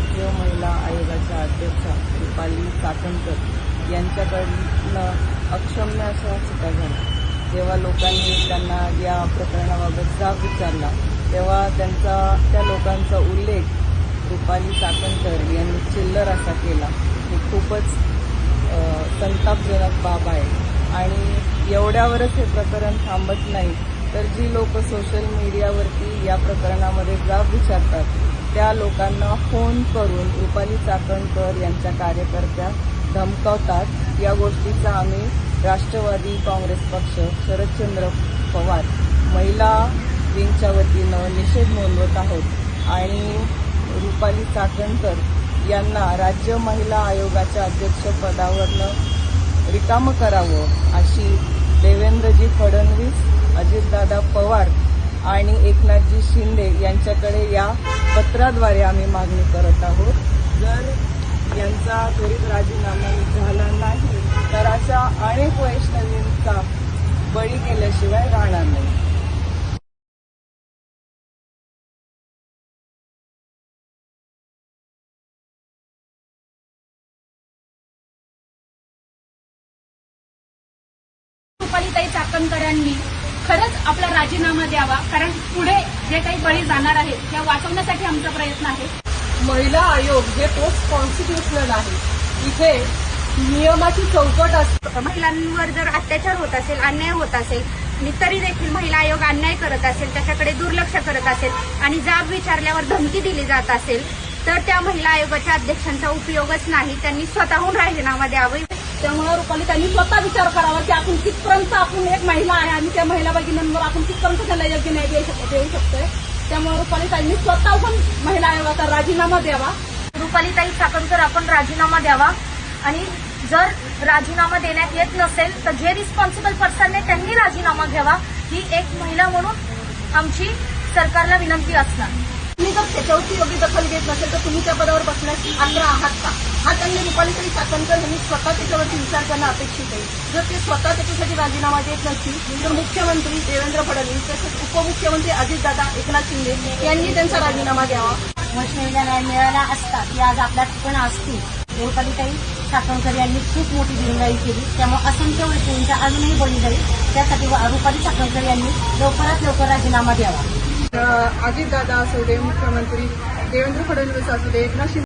राज्य महिला आयोगाच्या अध्यक्षा रुपाली चाकणकर यांच्याकडनं अक्षम्य अशा चुका झाल्या। जेव्हा लोकांनी त्यांना या प्रकरणाबाबत जाब विचारला तेव्हा त्या लोकांचा उल्लेख रुपाली चाकणकर यांनी चिल्लर असा केला। हे खूपच संतापजनक बाब आहे आणि एवढ्यावरच हे प्रकरण थांबत नाही तर जी लोक सोशल मीडियावरती या प्रकरणामध्ये जाब विचारतात त्या लोकांना फोन करून रुपाली चाकणकर यांच्या कार्यकर्त्या धमकावतात। या गोष्टीचा आम्ही राष्ट्रवादी काँग्रेस पक्ष शरदचंद्र पवार महिला विंगच्या वतीनं निषेध नोंदवत आहोत आणि रुपाली चाकणकर यांना राज्य महिला आयोगाच्या अध्यक्षपदावरनं रिकामं करावं अशी देवेंद्रजी फडणवीस, अजितदादा पवार आणि एकनाथजी शिंदे यांच्याकडे या पत्राद्वारे आम्ही मागणी करत आहोत। जर यांचा त्वरित राजीनामा झाला नाही तर अशा अनेक वैष्णवींचा बळी केल्याशिवाय राहणार नाही। रुपालीताई चाकणकरांनी खरंच आपला राजीनामा द्यावा, कारण पुढे जे काही बळी जाणार आहेत त्या वाचवण्यासाठी आमचा प्रयत्न आहे। महिला आयोग हे पोस्ट कॉन्स्टिट्युशनल आहे, इथे नियमाची चौकट असते। महिलांवर जर अत्याचार होत असेल, अन्याय होत असेल तरी देखील महिला आयोग अन्याय करत असेल, त्याच्याकडे दुर्लक्ष करत असेल आणि जाब विचारल्यावर धमकी दिली जात असेल तर त्या महिला आयोगाच्या अध्यक्षांचा उपयोगच नाही। त्यांनी स्वतःहून राजीनामा द्यावा। त्यामुळे रुपालीताईंनी स्वतः विचार करावा की आपण कितपर्यंत आपण एक महिला आहे आणि त्या महिला भगिनींवर आपण कितपर्यंत त्याला योग्य न्याय देऊ शकतोय। त्यामुळे रुपालीताईंनी स्वतःहून महिला आयोगाचा राजीनामा द्यावा। रुपालीताई चाकणकर आपण राजीनामा द्यावा आणि जर राजीनामा देण्यात येत नसेल तर जे रिस्पॉन्सिबल पर्सन आहे त्यांनी राजीनामा घ्यावा। ही एक महिला म्हणून आमची सरकारला विनंती असणार। तुम्ही जर त्याच्यावरती योग्य दखल घेत नसेल तर तुम्ही त्या पदावर बसण्यास आग्रह आहात का? हा त्यांनी रुपालीताई चाकणकर यांनी स्वतः त्याच्यावरती विचार करणं अपेक्षित आहे। जर ते स्वतः त्याच्यासाठी राजीनामा देत नसतील तर मुख्यमंत्री देवेंद्र फडणवीस तसेच उपमुख्यमंत्री अजितदादा, एकनाथ शिंदे यांनी त्यांचा राजीनामा द्यावा। वैष्णवीला न्याय मिळाला असता ती आज आपल्या ठिकाणी असती। रुपालीताई चाकणकर यांनी खूप मोठी दिरंगाई केली, त्यामुळे असंख्य वैष्णवींचा अजूनही बळी जाईल। त्यासाठी रुपाली चाकणकर यांनी लवकरात लवकर राजीनामा द्यावा। अजितदादा असू दे, मुख्यमंत्री देवेंद्र फडणवीस असू दे, एकनाथ शिंदे